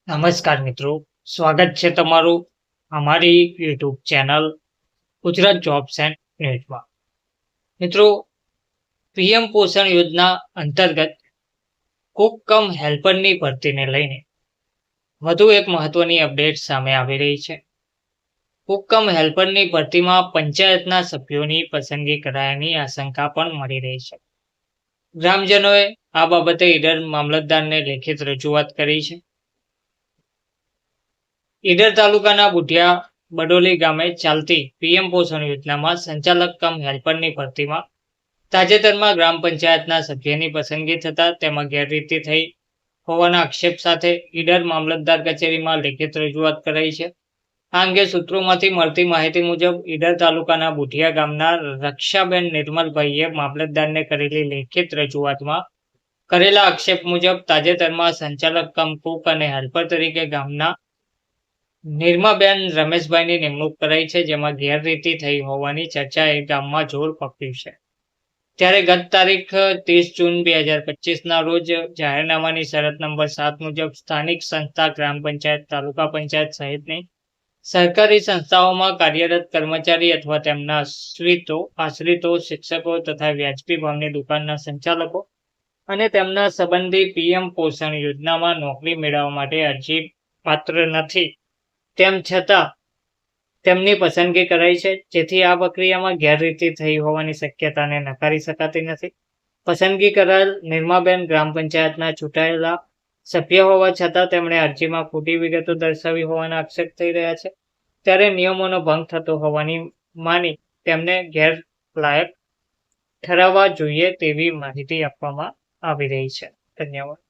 નમસ્કાર મિત્રો, સ્વાગત છે તમારું અમારી YouTube channel Gujarat jobs and નેટમાં. મિત્રો, પીએમ પોષણ યોજના અંતર્ગત કુક કમ હેલ્પરની ભરતીને લઈને વધુ એક મહત્વની અપડેટ સામે આવી રહી છે. કુક કમ હેલ્પરની ભરતીમાં પંચાયતના સભ્યોની પસંદગી કરાયાની આશંકા પણ મળી રહી છે. ગ્રામજનોએ આ બાબતે ઈડર મામલતદારને લેખિત રજૂઆત કરી છે. ઈડર તાલુકાના બુઢિયા બડોલી ગામે ચાલતી પીએમ પોષણ યોજનામાં સંચાલક કમ હેલ્પરની ભરતીમાં તાજેતરમાં ગ્રામ પંચાયતના સભ્યની પસંદગી થતાં તેમાં ગેરરીતિ થઈ હોવાના આક્ષેપ સાથે ઈડર મામલતદાર કચેરીમાં લેખિત રજૂઆત કરાઈ છે. આ અંગે સૂત્રોમાંથી મળતી માહિતી મુજબ ઈડર તાલુકાના બુઢિયા ગામના રક્ષાબેન નિર્મલભાઈએ મામલતદારને કરેલી લેખિત રજૂઆતમાં કરેલા આક્ષેપ મુજબ તાજેતરમાં સંચાલક કમ કુક અને હેલ્પર તરીકે ગામના નિર્માબેન રમેશભાઈની નિમણૂક કરાઈ છે, જેમાં ગેરરીતિ થઈ હોવાની ચર્ચાએ ગામમાં જોર પકડ્યું છે. ત્યારે ગત તારીખ 30 જૂન 2025ના રોજ જાહેરનામાની શરત નંબર 7 મુજબ સ્થાનિક સંસ્થા ગ્રામ પંચાયત, તાલુકા પંચાયત સહિતની સરકારી સંસ્થાઓમાં કાર્યરત કર્મચારી અથવા તેમના આશ્રિતો, શિક્ષકો તથા વ્યાજબી ભાવની દુકાનના સંચાલકો અને તેમના સંબંધી પીએમ પોષણ યોજનામાં નોકરી મેળવવા માટે અરજી પાત્ર નથી, તેમ છતાં તેમની પસંદગી કરાઈ છે, જેથી આ પ્રક્રિયામાં ગેરરીતિ થઈ હોવાની શક્યતાને નકારી શકાતી નથી. પસંદગી કરાયેલ નિર્માબેન ગ્રામ પંચાયતના ચૂંટાયેલા સભ્ય હોવા છતાં તેમણે અરજીમાં ખોટી વિગતો દર્શાવી હોવાના આક્ષેપ થઈ રહ્યા છે. ત્યારે નિયમોનો ભંગ થતો હોવાની માની તેમને ગેરલાયક ઠરાવવા જોઈએ તેવી માહિતી આપવામાં આવી રહી છે. ધન્યવાદ.